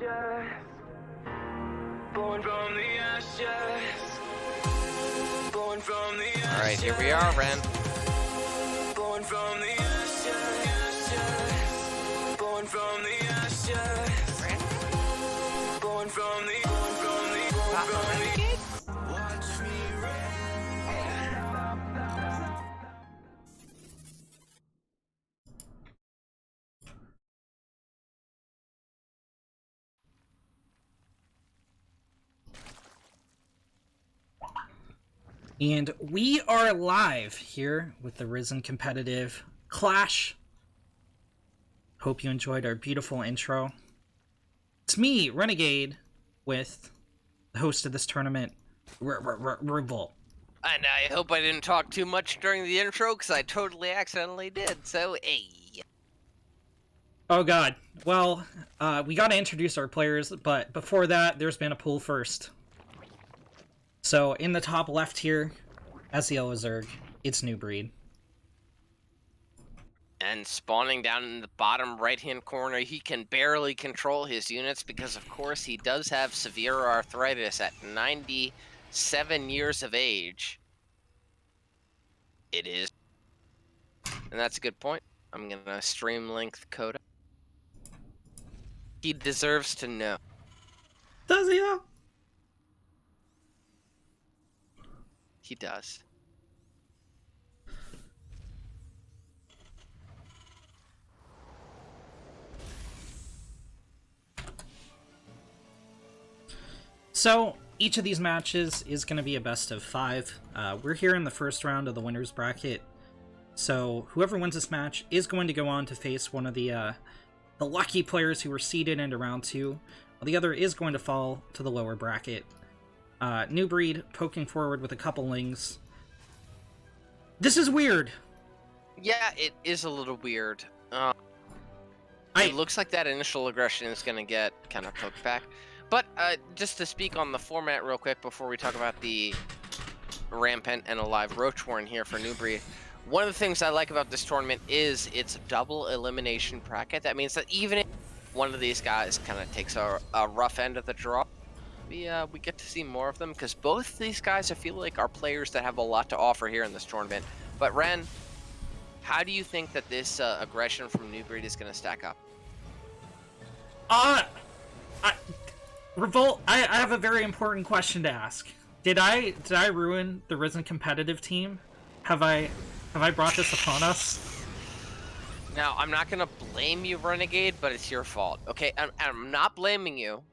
ashes, born from the ashes, born from the ashes. All right, here we are, Ren. Born from the ashes, born from the ashes, born from the, watch me And we are live here with the Ris3n competitive clash. Hope you enjoyed our beautiful intro. It's me, Renegade, with the host of this tournament, Revolt. And I hope I didn't talk too much during the intro, because I totally accidentally did, so hey. Oh god. Well, we gotta introduce our players, but before that, there's been a pool first. So, in the top left here, as the yellow Zerg, it's NewBreed. And spawning down in the bottom right-hand corner, he can barely control his units because, of course, he does have severe arthritis at 97 years of age. It is. And that's a good point. I'm going to stream link Coda. He deserves to know. Does he though? He does. So, each of these matches is going to be a best of 5. We're here in the first round of the winner's bracket. So, whoever wins this match is going to go on to face one of the lucky players who were seeded into round 2. While the other is going to fall to the lower bracket. NewBreed poking forward with a couple lings. This is weird. Yeah, it is a little weird. It looks like that initial aggression is going to get kind of poked back. But just to speak on the format real quick before we talk about the Rampant and Alive Rathorne here for NewBreed, one of the things I like about this tournament is its double elimination bracket. That means that even if one of these guys kind of takes a rough end of the draw, we get to see more of them, because both these guys, I feel like, are players that have a lot to offer here in this tournament. But Ren, how do you think that this aggression from NewBreed is going to stack up? Revolt, I have a very important question to ask. Did I ruin the Ris3n competitive team? Have I brought this upon us? Now, I'm not going to blame you, Renegade, but it's your fault. Okay, I'm not blaming you,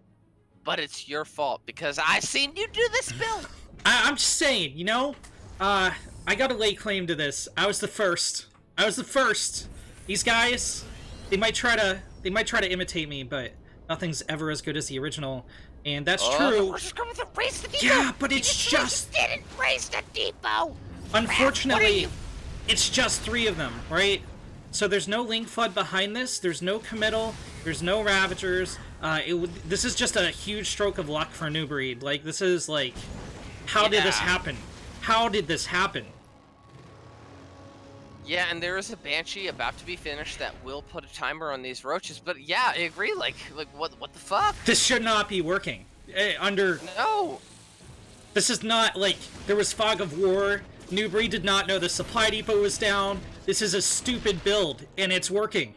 but it's your fault, because I seen you do this build. I'm just saying, you know, I gotta lay claim to this. I was the first. These guys, they might try to imitate me, but nothing's ever as good as the original, and that's true. We're just going to race the depot. Yeah, but it's just didn't race the depot. Unfortunately, it's just 3 of them, right? So there's no Link Flood behind this. There's no committal. There's no Ravagers. This is just a huge stroke of luck for NewBreed. Like, this is like, how did this happen? How did this happen? Yeah, and there is a Banshee about to be finished that will put a timer on these roaches. But yeah, I agree. Like what the fuck? This should not be working. No. This is not like there was fog of war. NewBreed did not know the supply depot was down. This is a stupid build, and it's working.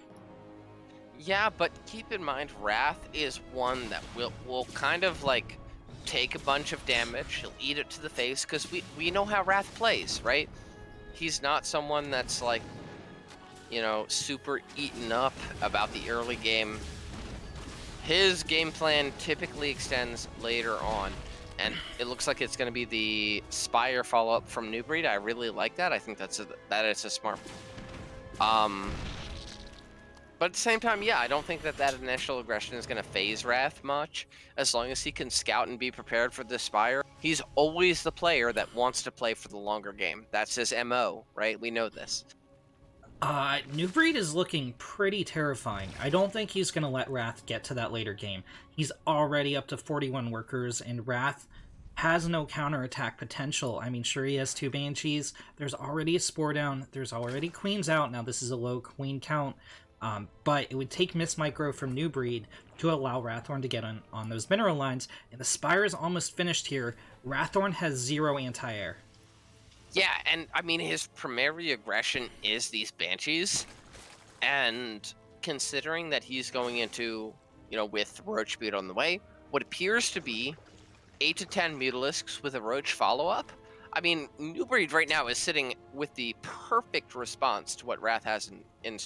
Yeah, but keep in mind, Wrath is one that will kind of like take a bunch of damage. He'll eat it to the face, because we know how Wrath plays, right? He's not someone that's like, you know, super eaten up about the early game. His game plan typically extends later on, and it looks like it's going to be the Spire follow-up from NewBreed. I really like that. I think that it's a smart. But at the same time, yeah, I don't think that initial aggression is going to phase Wrath much, as long as he can scout and be prepared for the Spire. He's always the player that wants to play for the longer game. That's his MO, right? We know this. NewBreed is looking pretty terrifying. I don't think he's going to let Wrath get to that later game. He's already up to 41 workers, and Wrath has no counterattack potential. I mean, sure, he has 2 Banshees. There's already a Spore down. There's already Queens out. Now, this is a low Queen count. But it would take Miss Micro from NewBreed to allow Rathorne to get on those mineral lines, and the Spire is almost finished here. Rathorne has 0 anti-air. Yeah, and I mean, his primary aggression is these Banshees, and considering that he's going into, with Roach Beat on the way, what appears to be 8 to 10 Mutalisks with a Roach follow-up, I mean, NewBreed right now is sitting with the perfect response to what Wrath has in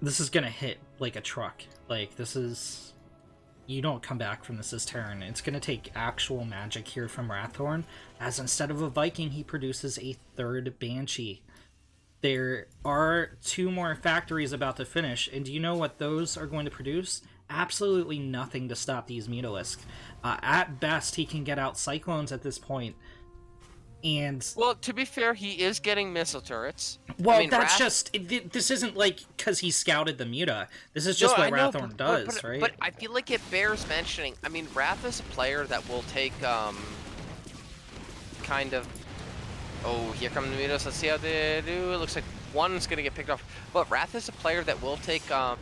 This is gonna hit like a truck. Like, this is... You don't come back from this as Terran. It's gonna take actual magic here from Rathorne, as instead of a Viking, he produces a 3rd Banshee. There are 2 more factories about to finish, and do you know what those are going to produce? Absolutely nothing to stop these Mutalisks. At best, he can get out Cyclones at this point. And well, to be fair, he is getting missile turrets. Well, I mean, that's just... This isn't like because he scouted the Muta. This is just what Rathorne does, right? But I feel like it bears mentioning. I mean, Wrath is a player that will take, kind of... Oh, here come the Mutas. Let's see how they do. It looks like one's going to get picked off. But Wrath is a player that will take, kind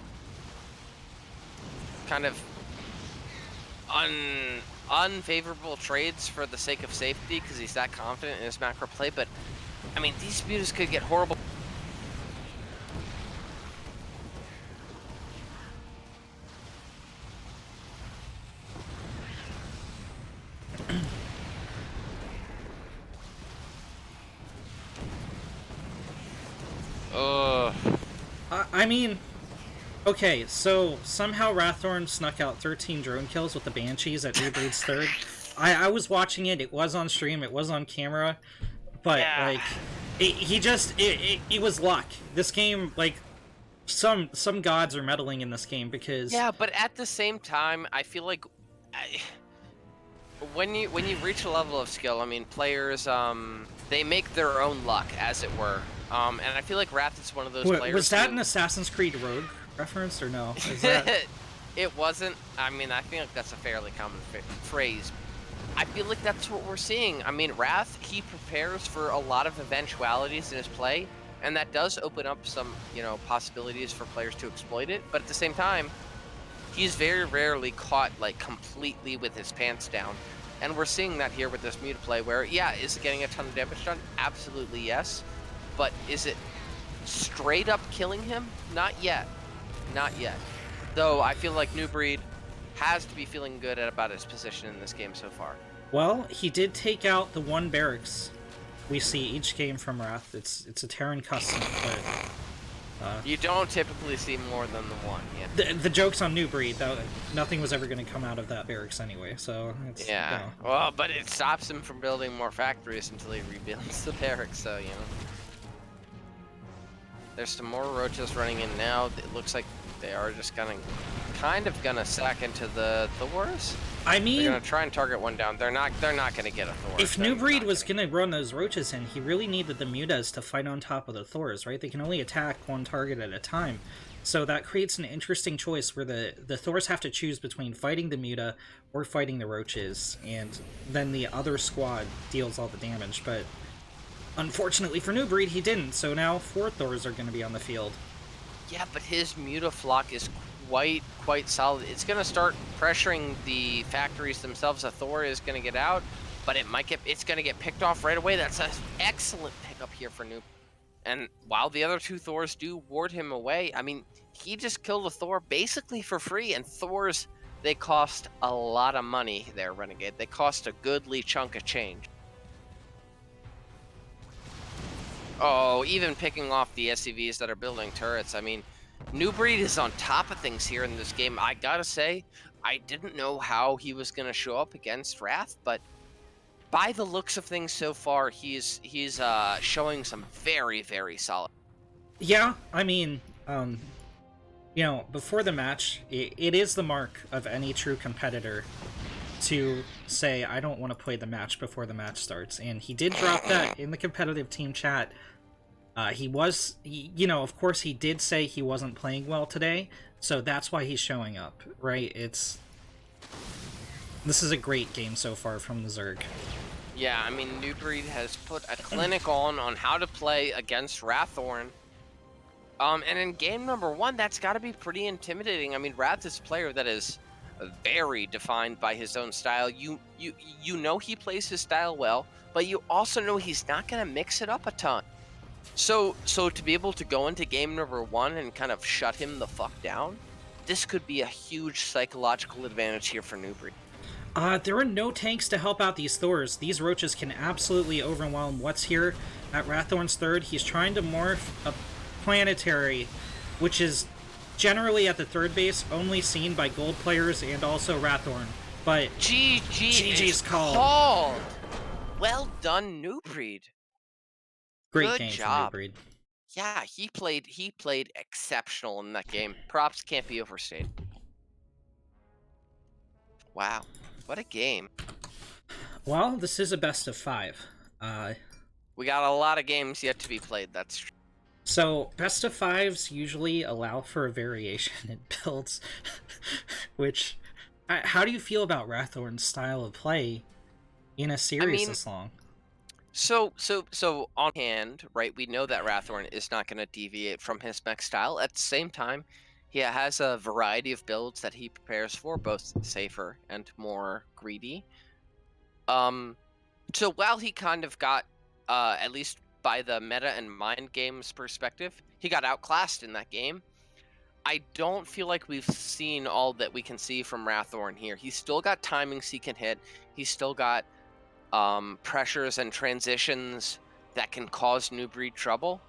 of unfavorable trades for the sake of safety because he's that confident in his macro play. But, I mean, these Mutas could get horrible. I mean, okay, so somehow Rathorne snuck out 13 drone kills with the Banshees at NewBreed's 3rd. I was watching it, it was on stream, it was on camera, but, yeah. like, it was luck. This game, like, some gods are meddling in this game because... Yeah, but at the same time, I feel like... when you reach a level of skill, I mean, players, they make their own luck, as it were. And I feel like Wrath is one of those players. Was that an Assassin's Creed Rogue reference, or no? Is that... It wasn't. I mean, I feel like that's a fairly common phrase. I feel like that's what we're seeing. I mean, Wrath, he prepares for a lot of eventualities in his play, and that does open up some, possibilities for players to exploit it. But at the same time, he's very rarely caught, like, completely with his pants down. And we're seeing that here with this Muta play where, yeah, is it getting a ton of damage done? Absolutely yes. But is it straight up killing him? Not yet. Not yet. Though I feel like NewBreed has to be feeling good about his position in this game so far. Well, he did take out the 1 barracks we see each game from Wrath. It's a Terran custom, but... you don't typically see more than the 1, yeah. The joke's on NewBreed, though. Nothing was ever going to come out of that barracks anyway, so... It's, yeah, well, but it stops him from building more factories until he rebuilds the barracks, so, There's some more roaches running in now. It looks like they are just kind of gonna sack into the Thors. I mean, they're gonna try and target one down. They're not gonna get a Thor. If NewBreed was gonna run those roaches in, he really needed the Mutas to fight on top of the Thors, right? They can only attack 1 target at a time. So that creates an interesting choice where the Thors have to choose between fighting the Muta or fighting the roaches, and then the other squad deals all the damage, but unfortunately for NewBreed, he didn't, so now 4 Thors are going to be on the field. Yeah, but his Mutaflock is quite solid. It's going to start pressuring the factories themselves. A Thor is going to get out, but it's going to get picked off right away. That's an excellent pickup here for NewBreed. And while the other 2 Thors do ward him away, I mean, he just killed a Thor basically for free, and Thors, they cost a lot of money there, Renegade. They cost a goodly chunk of change. Oh, even picking off the SCVs that are building turrets. I mean, NewBreed is on top of things here in this game. I gotta say, I didn't know how he was gonna show up against Wrath, but by the looks of things so far, he's showing some very, very solid. Yeah, I mean, before the match, it is the mark of any true competitor to say, I don't want to play the match before the match starts. And he did drop that in the competitive team chat. Of course he did say he wasn't playing well today, so that's why he's showing up, right? This is a great game so far from the Zerg. Yeah, I mean, NewBreed has put a clinic on how to play against Rathorne. And in game number 1, that's got to be pretty intimidating. I mean, Rath is a player that is very defined by his own style. You know he plays his style well, but you also know he's not going to mix it up a ton. So to be able to go into game number 1 and kind of shut him the fuck down, this could be a huge psychological advantage here for NewBreed. There are no tanks to help out these Thors. These roaches can absolutely overwhelm what's here at Rathorne's third. He's trying to morph a planetary, which is generally at the third base, only seen by gold players and also Rathorne. But GG's called. Well done, NewBreed. Great Good game job. from NewBreed. Yeah, he played exceptional in that game. Props can't be overstated. Wow, what a game. Well, this is a best of 5. We got a lot of games yet to be played, that's true. So, best of 5s usually allow for a variation in builds, which... how do you feel about Rathorne's style of play in a series this long? So on hand, right, we know that Rathorne is not going to deviate from his mech style. At the same time, he has a variety of builds that he prepares for, both safer and more greedy. So while he kind of got, at least by the meta and mind games perspective, he got outclassed in that game. I don't feel like we've seen all that we can see from Rathorne here. He's still got timings he can hit. He's still got pressures and transitions that can cause NewBreed trouble.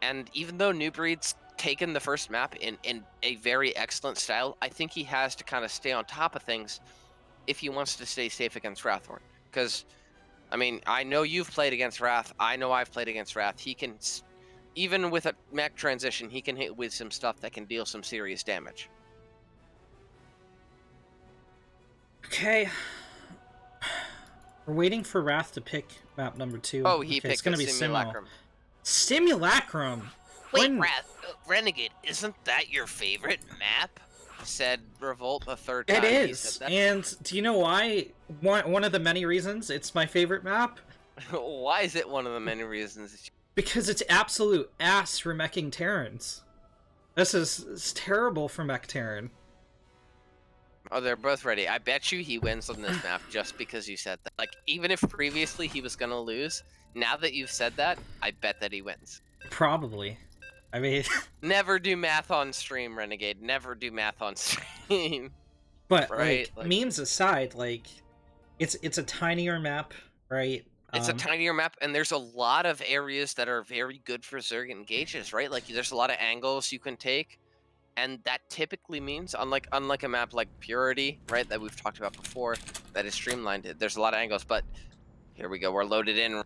And even though NewBreed's taken the first map in a very excellent style, I think he has to kind of stay on top of things if he wants to stay safe against Rathorne. Because, I mean, I know you've played against Wrath. I know I've played against Wrath. He can, even with a mech transition, he can hit with some stuff that can deal some serious damage. Okay. We're waiting for Wrath to pick map number 2. Oh, he picked it's gonna be Simulacrum. Simulacrum! Wait, Renegade, isn't that your favorite map? Said Revolt the third time. It is, and do you know why? One of the many reasons it's my favorite map? Why is it one of the many reasons? Because it's absolute ass for meching Terrans. It's terrible for mech Terran. Oh, they're both ready. I bet you he wins on this map just because you said that. Like, even if previously he was gonna lose, now that you've said that, I bet that he wins. Probably. I mean... Never do math on stream, Renegade. Never do math on stream. But, right? like, memes aside, like, it's a tinier map, right? It's a tinier map, and there's a lot of areas that are very good for Zerg engages, right? Like, there's a lot of angles you can take, and that typically means, unlike a map like Purity, right, that we've talked about before, that is streamlined, there's a lot of angles, but here we go, we're loaded in.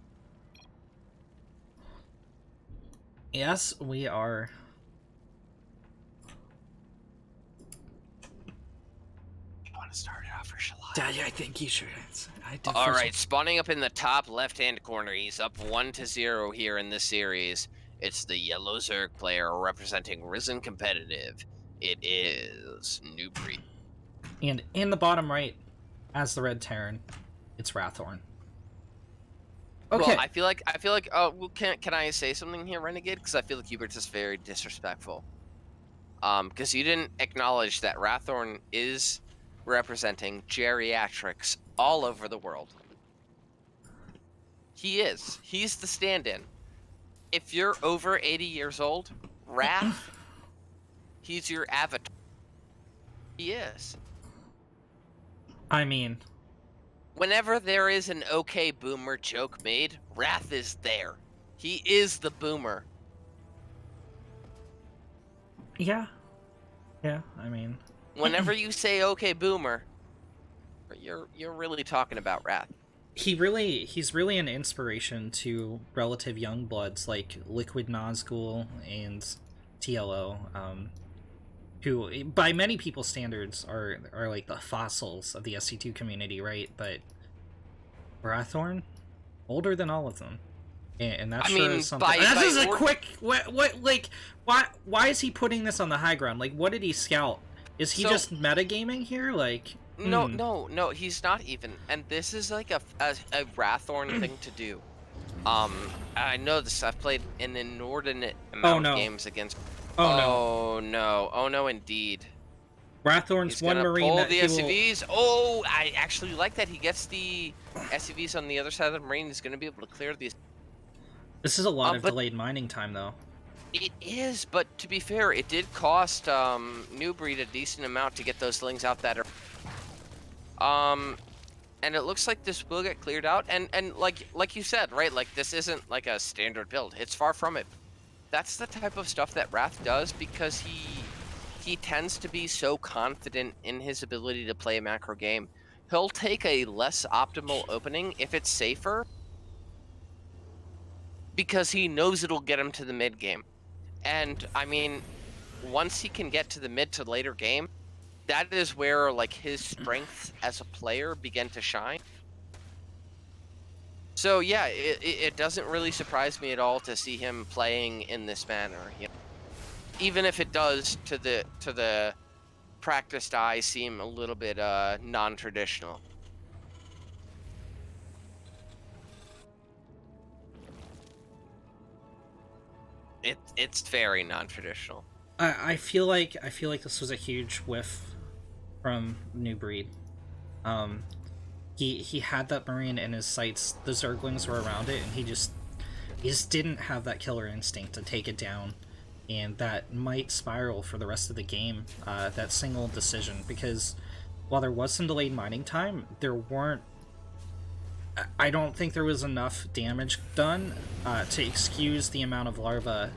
Yes, we are. You want to start it off, or shall I? Yeah, I think you should. All right, spawning up in the top left-hand corner, he's up 1-0 here in this series. It's the yellow Zerg player representing Ris3n Competitive. It is NewBreed. And in the bottom right, as the red Terran, it's Rathorne. Okay. Well, I feel like. Well, can I say something here, Renegade? Because I feel like Hubert's is very disrespectful. Because you didn't acknowledge that Rathorne is representing geriatrics all over the world. He is. He's the stand-in. If you're over 80 years old, Wrath, he's your avatar. He is. I mean... Whenever there is an okay boomer joke made, Wrath is there. He is the boomer. Yeah. Yeah, I mean... Whenever you say okay boomer, you're really talking about Wrath. He's really an inspiration to relative young bloods like Liquid Nazgul and TLO, who by many people's standards are like the fossils of the SC2 community, right? But Rathorne, older than all of them, and that is something. This is a quick what like why is he putting this on the high ground? Like, what did he scout? Is he just metagaming here? Like, No, no, no, he's not even. And this is like a Rathorne thing to do. I know this. I've played an inordinate amount of games against. Oh no. Oh no. Oh no, indeed. Rathorne's He's one gonna marine pull that the he SCVs. Oh, I actually like that. He gets the SCVs on the other side of the marine. He's gonna be able to clear these. This is a lot of delayed mining time, though. It is, but to be fair, it did cost NewBreed a decent amount to get those slings out that are. And it looks like this will get cleared out. And like you said, right? Like this isn't like a standard build. It's far from it. That's the type of stuff that Wrath does because he tends to be so confident in his ability to play a macro game. He'll take a less optimal opening if it's safer because he knows it'll get him to the mid game. And I mean, once he can get to the mid to later game, that is where like his strengths as a player begin to shine. So yeah, it doesn't really surprise me at all to see him playing in this manner. You know? Even if it does to the practiced eye seem a little bit non-traditional. It's very non-traditional. I feel like this was a huge whiff from NewBreed. He had that marine in his sights. The Zerglings were around it, and he just didn't have that killer instinct to take it down, and that might spiral for the rest of the game. That single decision, because while there was some delayed mining time, there weren't. I don't think there was enough damage done to excuse the amount of larva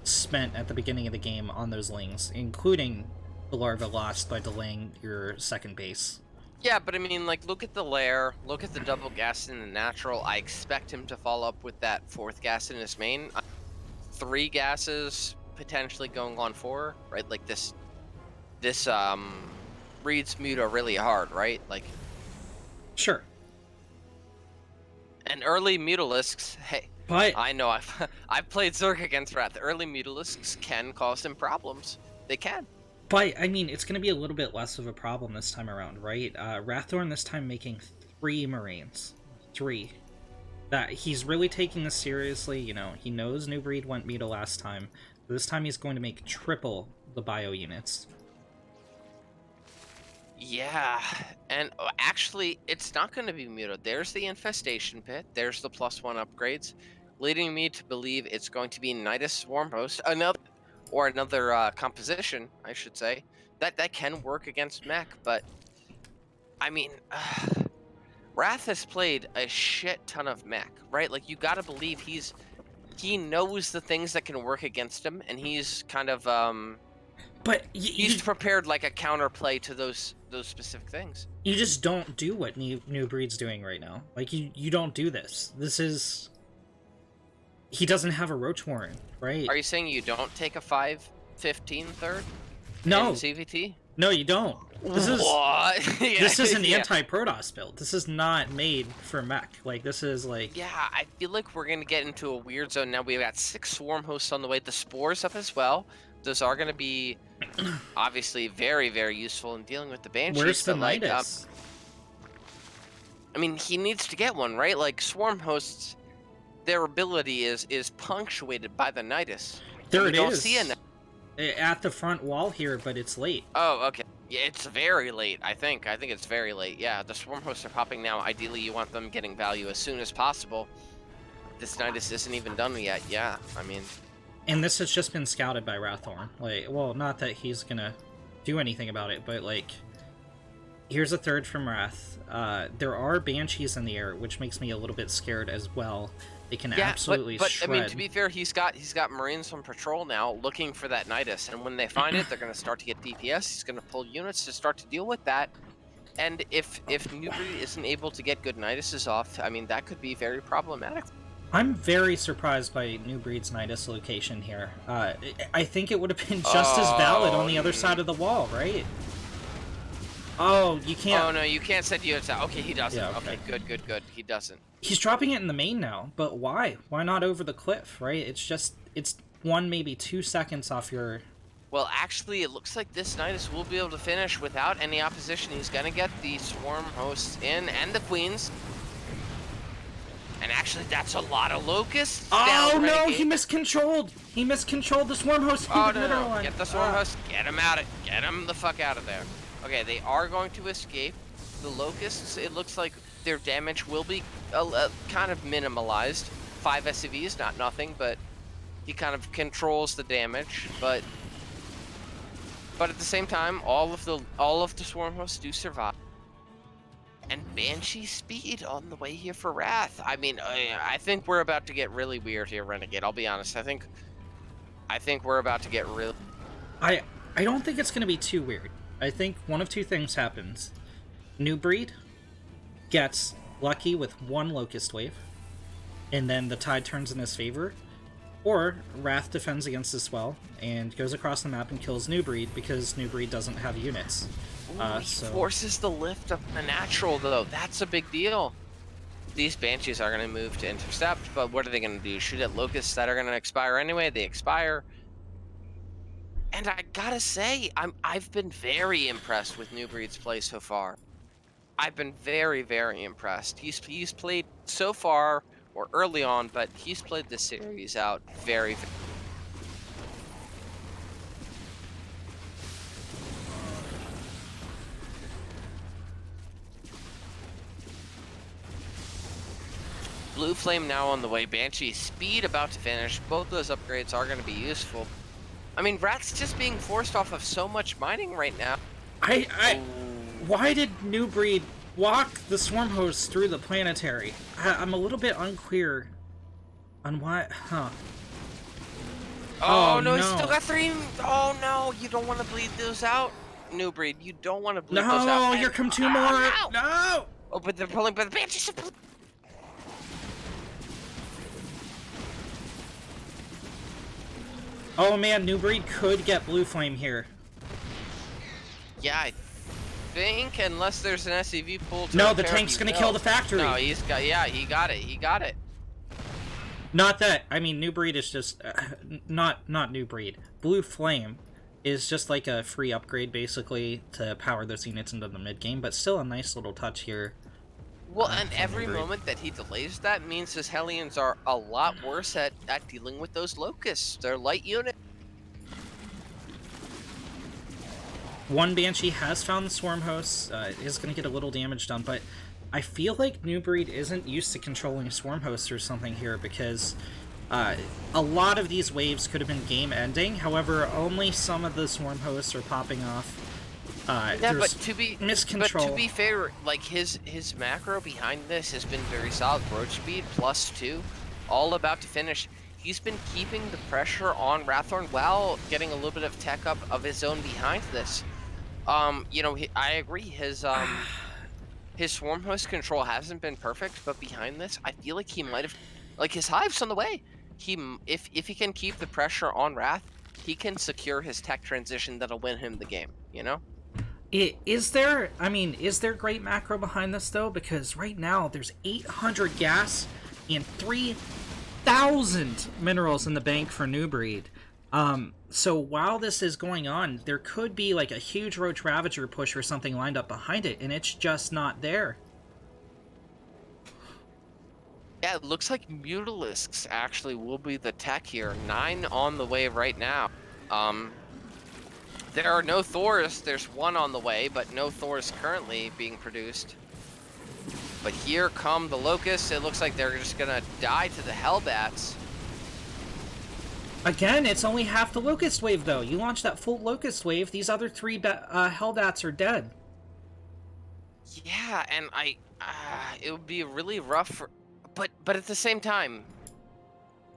spent at the beginning of the game on those lings, including the larva lost by delaying your second base. Yeah, but I mean, like, look at the lair, look at the double gas in the natural. I expect him to follow up with that fourth gas in his main. 3 gases, potentially going on 4, right? Like, this reads Muta really hard, right? Like... Sure. And early Mutalisks, hey, but I know I've played Zerg against Wrath. Early Mutalisks can cause him problems. They can. But, I mean, it's going to be a little bit less of a problem this time around, right? Rathorne this time making 3 Marines. 3. That he's really taking this seriously, you know, he knows NewBreed went Muta last time. This time he's going to make triple the bio units. Yeah, and actually, it's not going to be Muta. There's the Infestation Pit, there's the +1 upgrades, leading me to believe it's going to be Nidus Swarm Host, another composition, I should say, that can work against mech, but, I mean, Wrath has played a shit ton of mech, right? Like, you gotta believe he knows the things that can work against him, and he's kind of, but he's prepared like a counterplay to those specific things. You just don't do what NewBreed's doing right now. Like, you don't do this. This is... He doesn't have a Roach Warren, right? Are you saying you don't take a 5-15 third? No. In CVT? No, you don't. This is what? Yeah, this is an anti-Protoss build. This is not made for mech. Like, this is like... Yeah, I feel like we're gonna get into a weird zone now. We've got 6 Swarm Hosts on the way. The Spores up as well. Those are gonna be obviously very, very useful in dealing with the Banshees. Where's the Nidus? I mean, he needs to get one, right? Like, Swarm Hosts, their ability is punctuated by the Nidus. There it don't is. See at the front wall here, but it's late. Oh, okay. Yeah, it's very late, I think. I think it's very late. Yeah, the Swarm Hosts are popping now. Ideally, you want them getting value as soon as possible. This Nidus isn't even done yet. Yeah, I mean... And this has just been scouted by Rathorne. Like, well, not that he's gonna do anything about it, but, like... Here's a third from Wrath. There are Banshees in the air, which makes me a little bit scared as well. They can absolutely but shred. I mean, to be fair, he's got Marines on patrol now looking for that Nidus, and when they find it, they're going to start to get DPS. He's going to pull units to start to deal with that. And if NewBreed isn't able to get good Niduses off, I mean, that could be very problematic. I'm very surprised by NewBreed's Nidus location here. I think it would have been just as valid on the other side of the wall, right? Oh, you can't... Oh, no, you can't set units out. Okay, he doesn't. Yeah, okay. Good. He doesn't. He's dropping it in the main now, but why? Why not over the cliff, right? It's 1, maybe 2 seconds off your Well, actually, it looks like this Nidus will be able to finish without any opposition. He's going to get the Swarm hosts in and the Queens. And actually, that's a lot of Locusts. Oh down no, Renegade. he miscontrolled! He miscontrolled the Swarm host. Oh, no. Get the Swarm host. Get him out of... Get him the fuck out of there. Okay, they are going to escape. The Locusts, it looks like their damage will be kind of minimalized. 5 SCVs, not nothing, but he kind of controls the damage. But at the same time, all of the Swarm hosts do survive. And Banshee speed on the way here for Wrath. I mean, I think we're about to get really weird here, Renegade. I'll be honest. I think we're about to get really... I don't think it's going to be too weird. I think one of two things happens. NewBreed gets lucky with one Locust Wave, and then the tide turns in his favor. Or Wrath defends against this well and goes across the map and kills NewBreed because NewBreed doesn't have units. He forces the lift of the natural, though. That's a big deal. These Banshees are going to move to intercept, but what are they going to do? Shoot at Locusts that are going to expire anyway? They expire. And I gotta say, I've been very impressed with NewBreed's play so far. I've been very, very impressed. He's played so far, or early on, but he's played this series out very, very... Blue Flame now on the way. Banshee speed about to finish. Both those upgrades are going to be useful. I mean, Rat's just being forced off of so much mining right now. Why did NewBreed walk the Swarm hosts through the planetary? I'm a little bit unclear on why... Huh. Oh, no, he's still got 3... Oh, no, you don't want to bleed those out, NewBreed. You don't want to bleed those out. No, here come 2 more. No! Oh, but they're pulling, but the Banshees are pulling. Oh man, NewBreed could get Blue Flame here. Yeah, I think, unless there's an SCV pull to no, the tank's gonna kill the factory. No, he's got, yeah, he got it. Not that, I mean, NewBreed is just, not NewBreed. Blue Flame is just like a free upgrade, basically, to power those units into the mid-game, but still a nice little touch here. Well, and every moment that he delays that means his Hellions are a lot worse at dealing with those Locusts. They're light unit. One Banshee has found the Swarm hosts. It is going to get a little damage done, but I feel like NewBreed isn't used to controlling Swarm hosts or something here, because a lot of these waves could have been game-ending. However, only some of the Swarm hosts are popping off. Yeah, but to be miscontrol. But to be fair, like his macro behind this has been very solid. Broach speed +2, all about to finish. He's been keeping the pressure on Rathorne while getting a little bit of tech up of his own behind this. You know, I agree. His Swarm host control hasn't been perfect, but behind this, I feel like he might have, like his hive's on the way. If he can keep the pressure on Wrath, he can secure his tech transition that'll win him the game. You know. Is there great macro behind this, though? Because right now, there's 800 gas and 3,000 minerals in the bank for NewBreed. So while this is going on, there could be, like, a huge Roach Ravager push or something lined up behind it, and it's just not there. Yeah, it looks like Mutalisks actually will be the tech here. 9 on the way right now. There are no Thors. There's 1 on the way, but no Thors currently being produced. But here come the Locusts. It looks like they're just gonna die to the Hellbats. Again, it's only half the Locust Wave, though. You launch that full Locust Wave, these other 3 Hellbats are dead. Yeah, and it would be really rough for... But at the same time,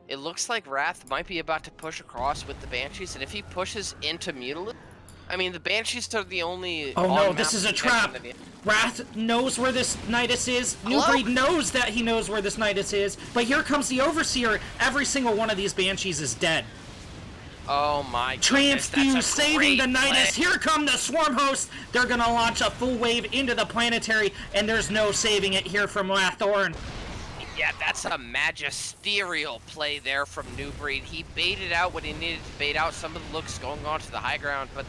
it looks like Wrath might be about to push across with the Banshees, and if he pushes into Mutalisks, I mean, the Banshees are the only... Oh no, this is a trap! Wrath knows where this Nidus is. NewBreed knows that he knows where this Nidus is, but here comes the Overseer. Every single one of these Banshees is dead. Oh my goodness, Transfuse saving the Nidus. Here come the Swarm hosts. They're gonna launch a full wave into the planetary, and there's no saving it here from Rathorne. Yeah, that's a magisterial play there from NewBreed. He baited out what he needed to bait out. Some of the looks going on to the high ground, but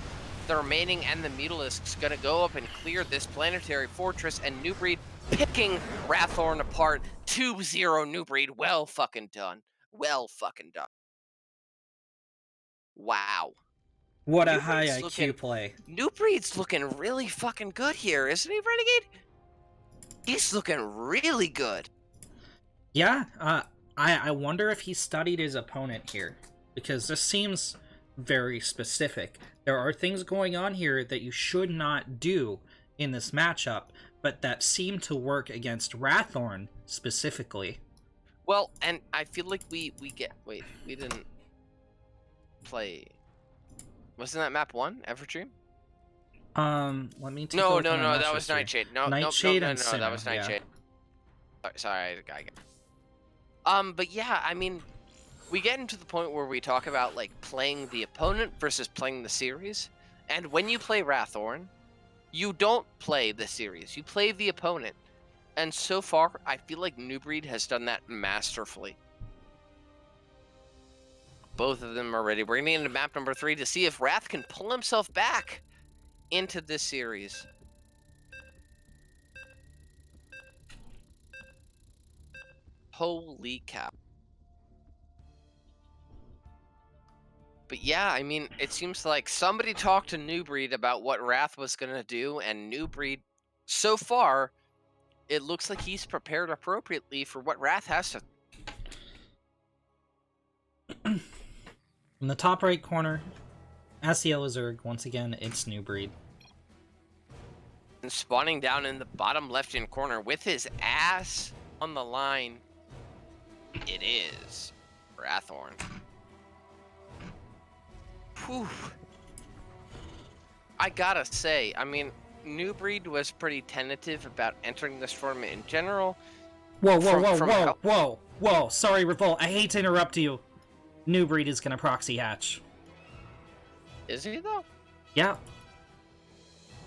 the remaining and the Mutalisk's gonna go up and clear this planetary fortress, and NewBreed picking Rathorne apart. 2-0 NewBreed. Well fucking done. Well fucking done. Wow. What a NewBreed's high IQ looking- play. NewBreed's looking really fucking good here, isn't he, Renegade? He's looking really good. Yeah, I wonder if he studied his opponent here, because this seems very specific. There are things going on here that you should not do in this matchup, but that seem to work against Rathorne specifically. Well, and I feel like we didn't play. Wasn't that map 1, Everdream? Let me take a No, look no, at my no, that match was history. Nightshade. No, Nightshade no, and Sinnoh, that was yeah. Nightshade. Sorry, I got. But yeah, I mean, we get into the point where we talk about like playing the opponent versus playing the series, and when you play Rathorne, you don't play the series, you play the opponent. And so far, I feel like NewBreed has done that masterfully. Both of them are ready. We're going to get into map number 3 to see if Wrath can pull himself back into this series. Holy cow. But yeah, I mean, it seems like somebody talked to NewBreed about what Wrath was going to do, and NewBreed, so far, it looks like he's prepared appropriately for what Wrath has to. In the top right corner, as the Yellow Zerg, once again, it's NewBreed. And spawning down in the bottom left-hand corner with his ass on the line, it is Rathorne. Whew. I gotta say, I mean, NewBreed was pretty tentative about entering this tournament in general. Whoa. Sorry, Revolt. I hate to interrupt you. NewBreed is gonna proxy hatch. Is he, though? Yeah.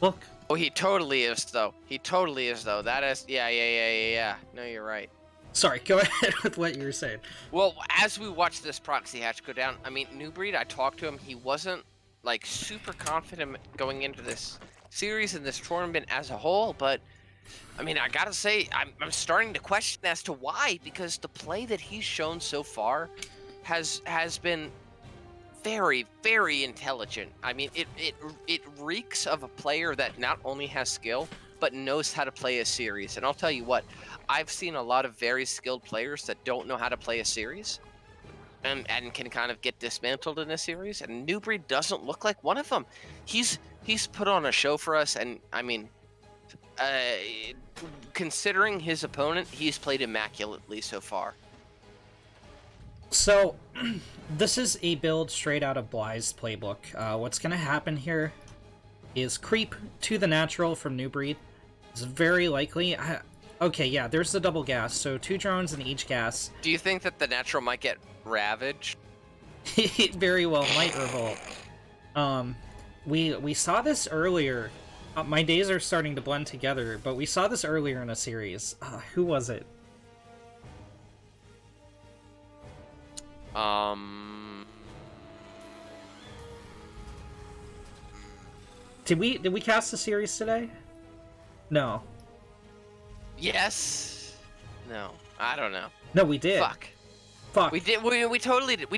Look. Oh, he totally is, though. He totally is, though. That is... Yeah. No, you're right. Sorry, go ahead with what you were saying. Well, as we watch this proxy hatch go down, I mean, NewBreed, I talked to him. He wasn't, like, super confident going into this series and this tournament as a whole, but... I mean, I gotta say, I'm starting to question as to why, because the play that he's shown so far has been very, very intelligent. I mean, it reeks of a player that not only has skill, but knows how to play a series. And I'll tell you what, I've seen a lot of very skilled players that don't know how to play a series and can kind of get dismantled in a series, and NewBreed doesn't look like one of them. He's put on a show for us, and I mean, considering his opponent, he's played immaculately so far. So, this is a build straight out of Bly's playbook. What's going to happen here is creep to the natural from NewBreed. It's very likely... okay, yeah, there's the double gas, so 2 drones in each gas. Do you think that the natural might get ravaged? It very well might revolt. We saw this earlier. My days are starting to blend together, but we saw this earlier in a series. Who was it? Did we cast the series today? No. Yes. No. I don't know. No, we did. Fuck. We did. We totally did.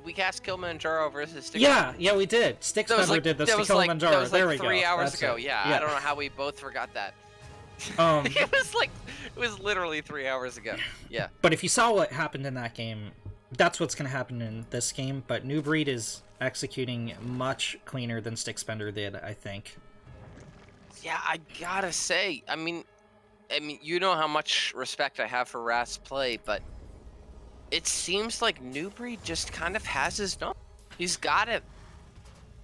We cast Kilimanjaro versus Stick. Yeah, we did. Stixbender did this to Kilimanjaro. That was like there we go. 3 hours That's ago. it. Yeah, I don't know how we both forgot that. It was literally 3 hours ago. Yeah. But if you saw what happened in that game, that's what's going to happen in this game. But NewBreed is executing much cleaner than Stixbender did, I think. Yeah, I gotta say, I mean, you know how much respect I have for Rath's play, but it seems like NewBreed just kind of has his number. He's got it.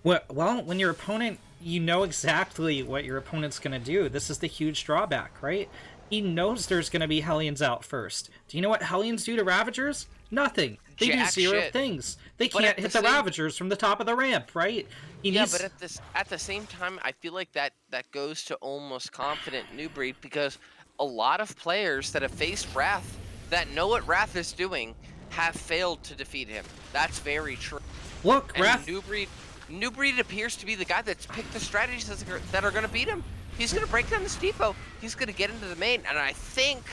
Well, when your opponent, you know exactly what your opponent's going to do. This is the huge drawback, right? He knows there's going to be Hellions out first. Do you know what Hellions do to Ravagers? Nothing. They do zero things. They can't hit the Ravagers from the top of the ramp, right? But at the same time, I feel like that goes to almost confident NewBreed, because a lot of players that have faced Wrath that know what Wrath is doing have failed to defeat him. That's very true. Look, And Wrath. NewBreed appears to be the guy that's picked the strategies that are going to beat him. He's going to break down this depot. He's going to get into the main, and I think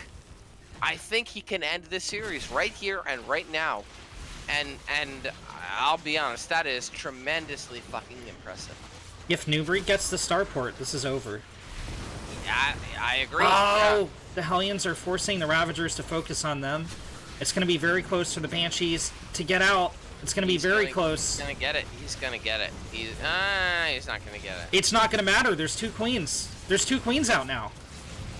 he can end this series right here and right now. And I'll be honest, that is tremendously fucking impressive. If NewBreed gets the starport, this is over. Yeah, I agree. Oh, Yeah. the Hellions are forcing the Ravagers to focus on them. It's going to be very close for the Banshees to get out. It's going to be very close. He's going to get it. He's going to get it. He's not going to get it. It's not going to matter. There's 2 queens. There's 2 queens out now.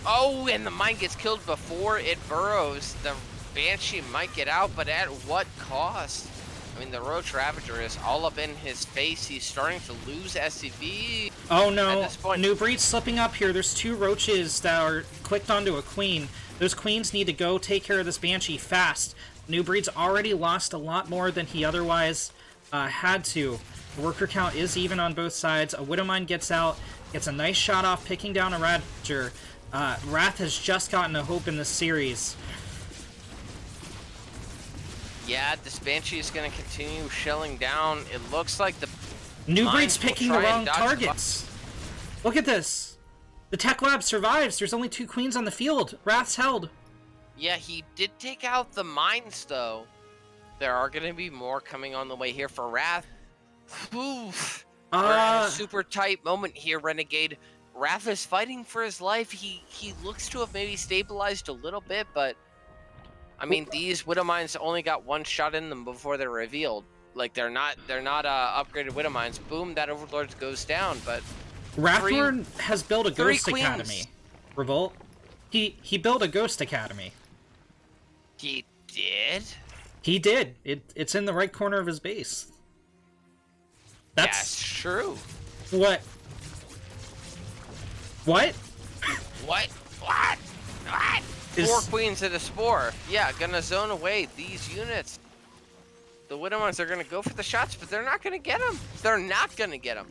Oh, and the mine gets killed before it burrows. The Banshee might get out, but at what cost? I mean, the Roach Ravager is all up in his face. He's starting to lose SCV. Oh no, At this point. NewBreed's slipping up here. There's 2 Roaches that are clicked onto a queen. Those queens need to go take care of this Banshee fast. NewBreed's already lost a lot more than he otherwise had to. The worker count is even on both sides. A Widowmine gets out, gets a nice shot off, picking down a Ravager. Wrath has just gotten a hope in this series. Yeah, this Banshee is going to continue shelling down. It looks like the NewBreed's mines will picking the try and wrong dodge targets. Look at this. The Tech Lab survives. There's only 2 queens on the field. Wrath's held. Yeah, he did take out the mines, though. There are going to be more coming on the way here for Wrath. Oof. We're at a super tight moment here, Renegade. Wrath is fighting for his life. He looks to have maybe stabilized a little bit, but I mean, these Widowmines only got 1 shot in them before they're revealed. Like, they're not upgraded Widowmines. Boom, that Overlord goes down, but Rathorne has built a Ghost queens. Academy. Revolt. He built a Ghost Academy. He did? He did. It's in the right corner of his base. That's true. What? What? What? What? 4 queens at a spore. Yeah, gonna zone away these units. The Widowmines are gonna go for the shots, but they're not gonna get them. They're not gonna get them.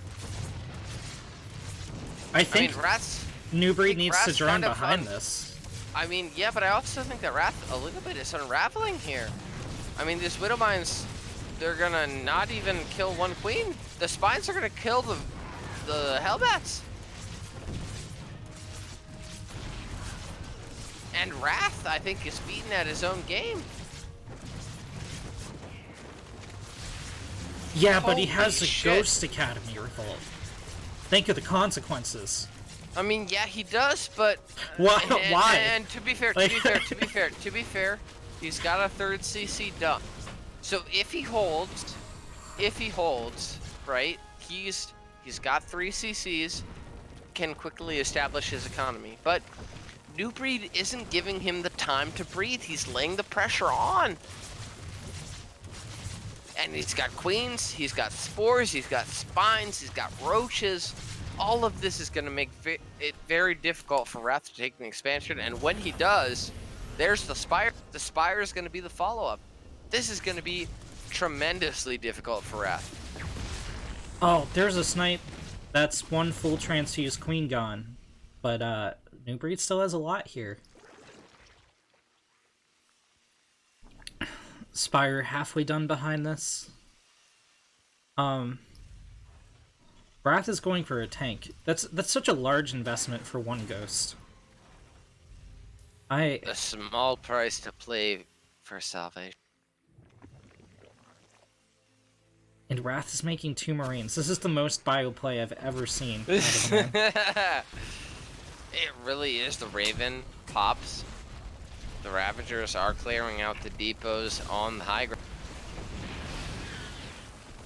I think NewBreed needs to drone behind this. I mean, yeah, but I also think that Wrath a little bit is unraveling here. I mean, these Widowmines, they're gonna not even kill 1 queen. The Spines are gonna kill the Hellbats. And Wrath, I think, is beaten at his own game. Yeah, but he has Holy a shit. Ghost Academy Revolt. Think of the consequences. I mean, yeah, he does, but Why? And to be fair, he's got a 3rd CC dump. So if he holds, right? He's got 3 CCs, can quickly establish his economy, but NewBreed isn't giving him the time to breathe. He's laying the pressure on. And he's got queens, he's got spores, he's got spines, he's got roaches. All of this is going to make it very difficult for Wrath to take an expansion. And when he does, there's the Spire. The Spire is going to be the follow-up. This is going to be tremendously difficult for Wrath. Oh, there's a snipe. That's 1 full transfused queen gone. But NewBreed still has a lot here. Spire halfway done behind this. Wrath is going for a tank. That's such a large investment for 1 ghost. A small price to play for salvation. And Wrath is making 2 Marines. This is the most bio play I've ever seen. Out of him. It really is. The Raven pops. The Ravagers are clearing out the depots on the high ground.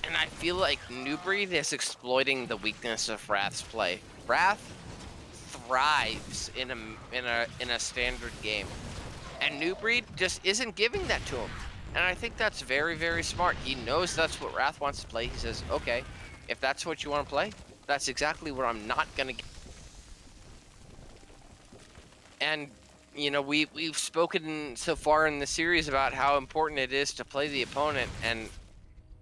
And I feel like NewBreed is exploiting the weakness of Wrath's play. Wrath thrives in a standard game, and NewBreed just isn't giving that to him. And I think that's very, very smart. He knows that's what Wrath wants to play. He says, okay, if that's what you want to play, that's exactly what I'm not gonna get. And you know, we've spoken so far in the series about how important it is to play the opponent, and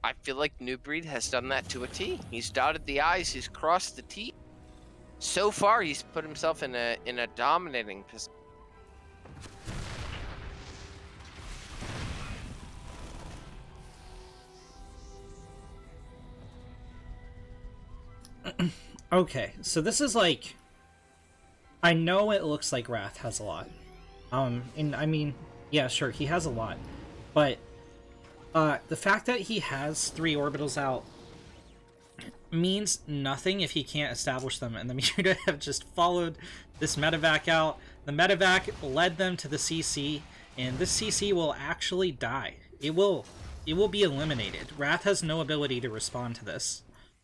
I feel like NewBreed has done that to a T. He's dotted the I's, he's crossed the T. So far, he's put himself in a dominating position. Okay, so this is like... I know it looks like Wrath has a lot. And I mean, yeah, sure, he has a lot. But, the fact that he has 3 orbitals out means nothing if he can't establish them, and the Muta have just followed this medevac out. The medevac led them to the CC, and this CC will actually die. It will be eliminated. Wrath has no ability to respond to this.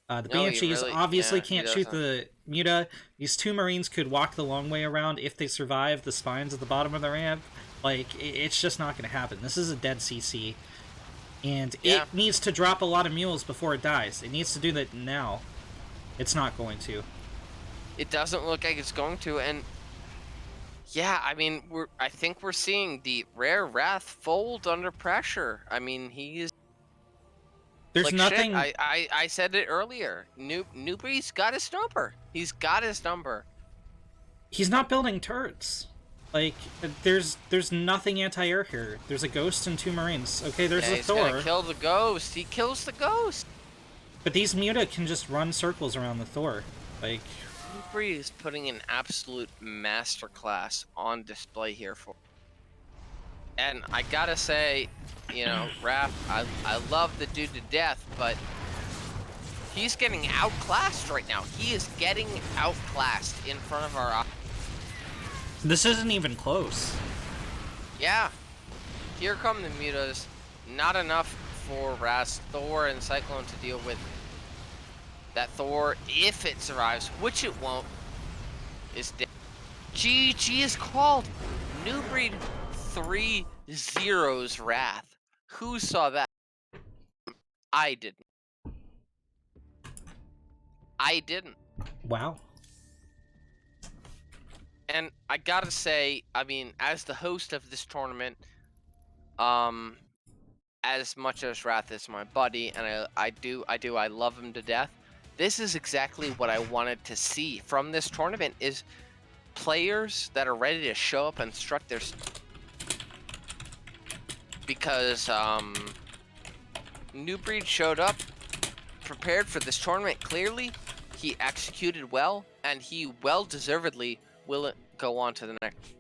The Banshees obviously can't shoot the Muta. These 2 Marines could walk the long way around if they survive the spines at the bottom of the ramp. Like, it's just not going to happen. This is a dead CC. And it needs to drop a lot of mules before it dies. It needs to do that now. It's not going to. It doesn't look like it's going to, and yeah, I mean, I think we're seeing the rare Wrath fold under pressure. I mean, he is. There's like, nothing. Shit, I said it earlier. NewBreed's got his number. He's got his number. He's not building turrets. Like, there's nothing anti-air here. There's a Ghost and 2 Marines. Okay, there's a Thor. He's gonna kill the Ghost. He kills the Ghost. But these Muta can just run circles around the Thor. Like, NewBreed is putting an absolute masterclass on display here for. And I gotta say, you know, Raph, I love the dude to death, but he's getting outclassed right now. He is getting outclassed in front of our eyes. This isn't even close. Yeah. Here come the Mutas. Not enough for Ras, Thor, and Cyclone to deal with. That Thor, if it survives, which it won't, is dead. GG is called. NewBreed 3-0's Wrath. Who saw that? I didn't. I didn't. Wow. And I gotta say, I mean, as the host of this tournament, as much as Wrath is my buddy, and I love him to death. This is exactly what I wanted to see from this tournament: is players that are ready to show up and strut their. Because NewBreed showed up, prepared for this tournament. Clearly, he executed well, and he well deservedly will go on to the next